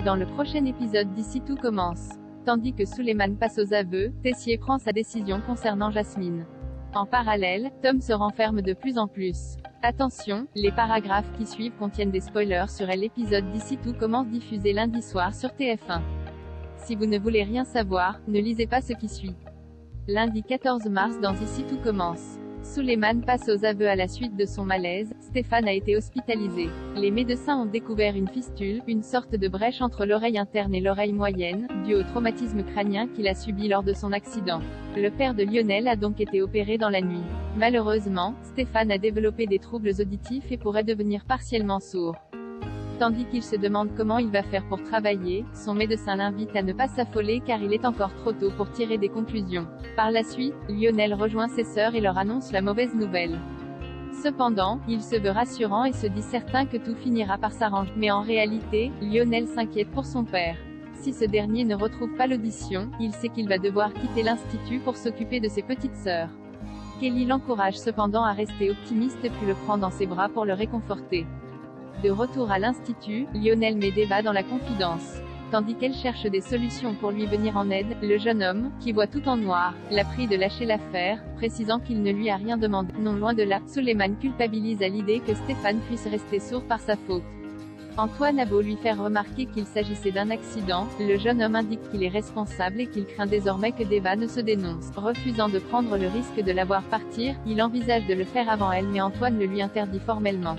dans le prochain épisode d'Ici tout commence. Tandis que Suleiman passe aux aveux, Tessier prend sa décision concernant Jasmine. En parallèle, Tom se renferme de plus en plus. Attention, les paragraphes qui suivent contiennent des spoilers sur l'épisode d'Ici tout commence diffusé lundi soir sur TF1. Si vous ne voulez rien savoir, ne lisez pas ce qui suit. Lundi 14 mars dans Ici tout commence. Suleiman passe aux aveux à la suite de son malaise, Stéphane a été hospitalisé. Les médecins ont découvert une fistule, une sorte de brèche entre l'oreille interne et l'oreille moyenne, due au traumatisme crânien qu'il a subi lors de son accident. Le père de Lionel a donc été opéré dans la nuit. Malheureusement, Stéphane a développé des troubles auditifs et pourrait devenir partiellement sourd. Tandis qu'il se demande comment il va faire pour travailler, son médecin l'invite à ne pas s'affoler car il est encore trop tôt pour tirer des conclusions. Par la suite, Lionel rejoint ses sœurs et leur annonce la mauvaise nouvelle. Cependant, il se veut rassurant et se dit certain que tout finira par s'arranger. Mais en réalité, Lionel s'inquiète pour son père. Si ce dernier ne retrouve pas l'audition, il sait qu'il va devoir quitter l'institut pour s'occuper de ses petites sœurs. Kelly l'encourage cependant à rester optimiste puis le prend dans ses bras pour le réconforter. De retour à l'institut, Lionel met Deva dans la confidence. Tandis qu'elle cherche des solutions pour lui venir en aide, le jeune homme, qui voit tout en noir, la prie de lâcher l'affaire, précisant qu'il ne lui a rien demandé. Non, loin de là, Suleiman culpabilise à l'idée que Stéphane puisse rester sourd par sa faute. Antoine a beau lui faire remarquer qu'il s'agissait d'un accident, le jeune homme indique qu'il est responsable et qu'il craint désormais que Deva ne se dénonce. Refusant de prendre le risque de la voir partir, il envisage de le faire avant elle mais Antoine le lui interdit formellement.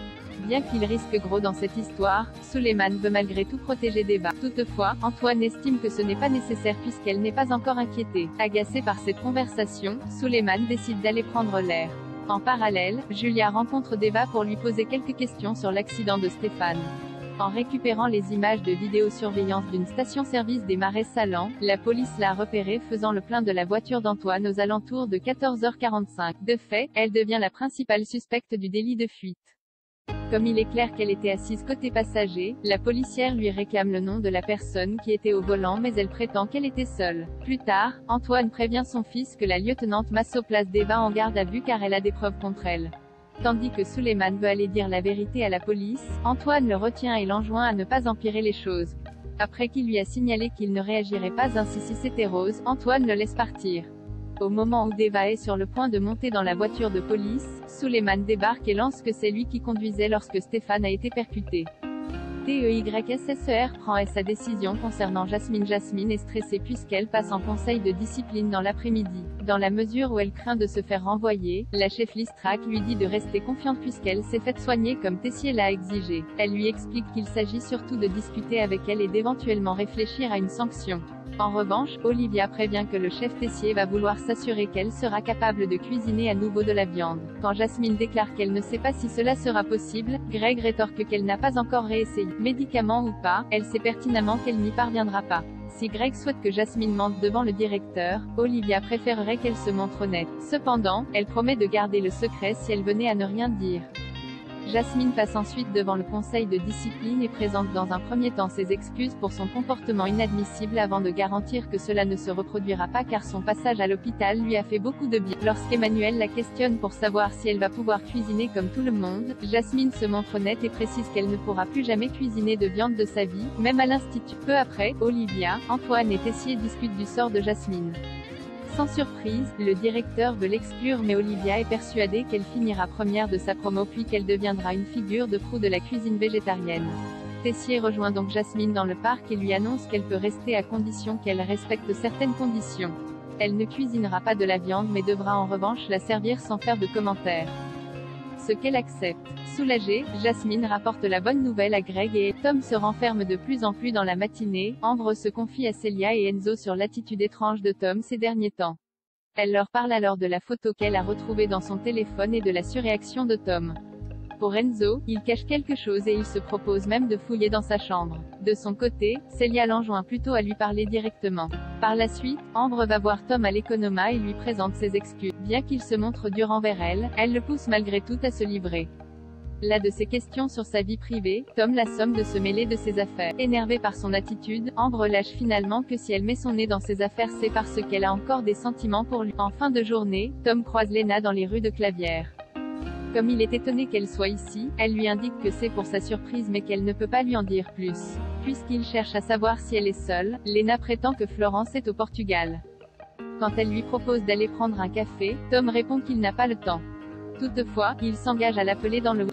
Bien qu'il risque gros dans cette histoire, Suleiman veut malgré tout protéger Deva. Toutefois, Antoine estime que ce n'est pas nécessaire puisqu'elle n'est pas encore inquiétée. Agacé par cette conversation, Suleiman décide d'aller prendre l'air. En parallèle, Julia rencontre Deva pour lui poser quelques questions sur l'accident de Stéphane. En récupérant les images de vidéosurveillance d'une station-service des Marais Salants, la police l'a repérée faisant le plein de la voiture d'Antoine aux alentours de 14h45. De fait, elle devient la principale suspecte du délit de fuite. Comme il est clair qu'elle était assise côté passager, la policière lui réclame le nom de la personne qui était au volant mais elle prétend qu'elle était seule. Plus tard, Antoine prévient son fils que la lieutenante Masso place Deva en garde à vue car elle a des preuves contre elle. Tandis que Suleiman veut aller dire la vérité à la police, Antoine le retient et l'enjoint à ne pas empirer les choses. Après qu'il lui a signalé qu'il ne réagirait pas ainsi si c'était Rose, Antoine le laisse partir. Au moment où Deva est sur le point de monter dans la voiture de police, Suleiman débarque et lance que c'est lui qui conduisait lorsque Stéphane a été percuté. TEYSSER prend sa décision concernant Jasmine. Jasmine est stressée puisqu'elle passe en conseil de discipline dans l'après-midi. Dans la mesure où elle craint de se faire renvoyer, la chef Listrac lui dit de rester confiante puisqu'elle s'est faite soigner comme Tessier l'a exigé. Elle lui explique qu'il s'agit surtout de discuter avec elle et d'éventuellement réfléchir à une sanction. En revanche, Olivia prévient que le chef Tessier va vouloir s'assurer qu'elle sera capable de cuisiner à nouveau de la viande. Quand Jasmine déclare qu'elle ne sait pas si cela sera possible, Greg rétorque qu'elle n'a pas encore réessayé. Médicament ou pas, elle sait pertinemment qu'elle n'y parviendra pas. Si Greg souhaite que Jasmine mente devant le directeur, Olivia préférerait qu'elle se montre honnête. Cependant, elle promet de garder le secret si elle venait à ne rien dire. Jasmine passe ensuite devant le conseil de discipline et présente dans un premier temps ses excuses pour son comportement inadmissible avant de garantir que cela ne se reproduira pas car son passage à l'hôpital lui a fait beaucoup de bien. Lorsqu'Emmanuel la questionne pour savoir si elle va pouvoir cuisiner comme tout le monde, Jasmine se montre honnête et précise qu'elle ne pourra plus jamais cuisiner de viande de sa vie, même à l'institut. Peu après, Olivia, Antoine et Tessier discutent du sort de Jasmine. Sans surprise, le directeur veut l'exclure mais Olivia est persuadée qu'elle finira première de sa promo puis qu'elle deviendra une figure de proue de la cuisine végétarienne. Tessier rejoint donc Jasmine dans le parc et lui annonce qu'elle peut rester à condition qu'elle respecte certaines conditions. Elle ne cuisinera pas de la viande mais devra en revanche la servir sans faire de commentaires. Ce qu'elle accepte. Soulagée, Jasmine rapporte la bonne nouvelle à Greg et Tom se renferme de plus en plus dans la matinée. Ambre se confie à Celia et Enzo sur l'attitude étrange de Tom ces derniers temps. Elle leur parle alors de la photo qu'elle a retrouvée dans son téléphone et de la surréaction de Tom. Pour Enzo, il cache quelque chose et il se propose même de fouiller dans sa chambre. De son côté, Celia l'enjoint plutôt à lui parler directement. Par la suite, Ambre va voir Tom à l'Economa et lui présente ses excuses. Bien qu'il se montre dur envers elle, elle le pousse malgré tout à se livrer. Là de ses questions sur sa vie privée, Tom la somme de se mêler de ses affaires. Énervée par son attitude, Ambre lâche finalement que si elle met son nez dans ses affaires c'est parce qu'elle a encore des sentiments pour lui. En fin de journée, Tom croise Lena dans les rues de Clavière. Comme il est étonné qu'elle soit ici, elle lui indique que c'est pour sa surprise mais qu'elle ne peut pas lui en dire plus. Puisqu'il cherche à savoir si elle est seule, Lena prétend que Florence est au Portugal. Quand elle lui propose d'aller prendre un café, Tom répond qu'il n'a pas le temps. Toutefois, il s'engage à l'appeler dans le